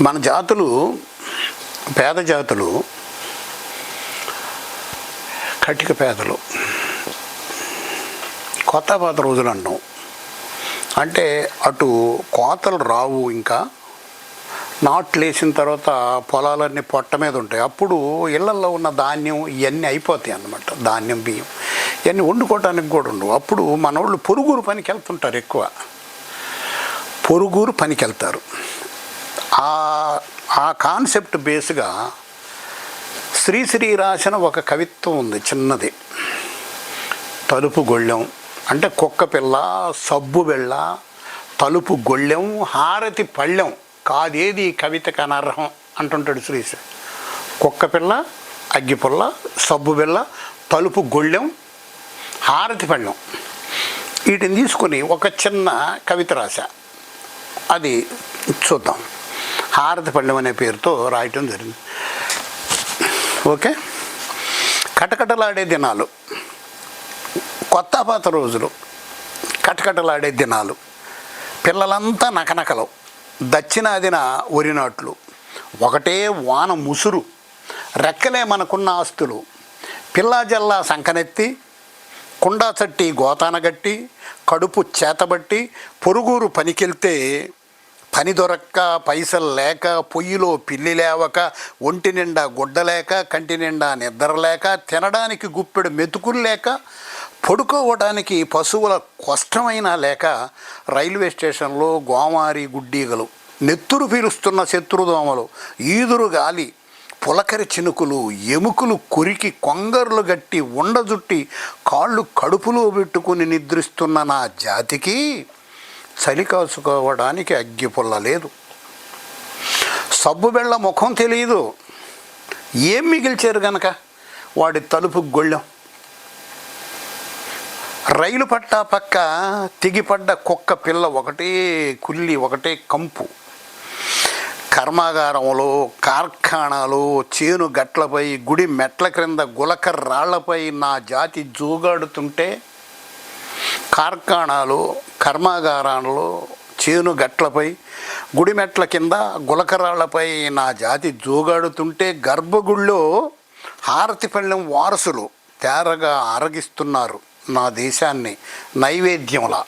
మన జాతులు, పేద జాతులు, కటిక పేదలు, కొత్త పాత రోజులు అన్నాం. అంటే అటు కోతలు రావు, ఇంకా నాట్లు వేసిన తర్వాత పొలాలన్నీ పొట్ట మీద ఉంటాయి. అప్పుడు ఇళ్లల్లో ఉన్న ధాన్యం ఇవన్నీ అయిపోతాయి అన్నమాట. ధాన్యం, బియ్యం ఇవన్నీ వండుకోవడానికి కూడా ఉండవు. అప్పుడు మనోళ్ళు పొరుగురు పనికి వెళ్తుంటారు, ఎక్కువ పొరుగురు పనికి వెళ్తారు. ఆ కాన్సెప్ట్ బేస్గా శ్రీశ్రీ రాసిన ఒక కవిత్వం ఉంది, చిన్నది. తలుపు గొళ్ళెం అంటే కుక్క పిల్ల, సబ్బు బెళ్ళ, తలుపు గొళ్ళెం, హారతి పళ్ళెం కాదేది కవితకు అనర్హం అంటుంటాడు శ్రీశ్రీ. కుక్క పిల్ల, అగ్గిపుల్ల, సబ్బు బిళ్ళ, తలుపు గొళ్ళెం, హారతి పళ్ళెం, వీటిని తీసుకొని ఒక చిన్న కవిత రాశా. అది చూద్దాం. హారతి పళ్ళెం అనే పేరుతో రాయటం జరిగింది. ఓకే. కటకటలాడే దినాలు, కొత్త పాత రోజులు, కటకటలాడే దినాలు, పిల్లలంతా నకనకలు, దచ్చినాదిన ఒరినాట్లు, ఒకటే వాన ముసురు, రెక్కలే మనకున్న ఆస్తులు, పిల్లా జల్లా సంకనెత్తి, కుండా చట్టి గోతానగట్టి, కడుపు చేతబట్టి, పొరుగురు పనికెళ్తే పని దొరక్క, పైసలు లేక, పొయ్యిలో పిల్లి లేవక, ఒంటి నిండా గుడ్డలేక, కంటి నిండా నిద్రలేక, తినడానికి గుప్పెడు మెతుకులు లేక, పడుకోవడానికి పశువుల కష్టమైనా లేక, రైల్వే స్టేషన్లో గోమారి గుడ్డీగలు, నెత్తురు పీలుస్తున్న శత్రుదోమలు, ఈదురు గాలి, పులకరి చినుకులు, ఎముకలు కొరికి, కొంగర్లు గట్టి, ఉండజుట్టి, కాళ్ళు కడుపులో పెట్టుకుని నిద్రిస్తున్న నా జాతికి చలి కాచుకోవడానికి అగ్గిపుల్ల లేదు, సబ్బు బెళ్ళ ముఖం తెలియదు, ఏం మిగిల్చారు గనక వాడి తలుపు గొళ్ళెం. రైలు పట్టా పక్క తెగిపడ్డ కుక్క పిల్ల, ఒకటే కుల్లి, ఒకటే కంపు. కర్మాగారంలో, కార్ఖానాలో, చేను గట్లపై, గుడి మెట్ల క్రింద గులక రాళ్లపై నా జాతి జూగాడుతుంటే, కార్ఖానాలు, కర్మాగారాల్లో, చేను గట్లపై, గుడి మెట్ల కింద గులకరాళ్లపై నా జాతి జోగాడుతుంటే, గర్భగుళ్ళో హారతి పళ్ళెం వారసులు తేరగా ఆరగిస్తున్నారు నా దేశాన్ని నైవేద్యంలా.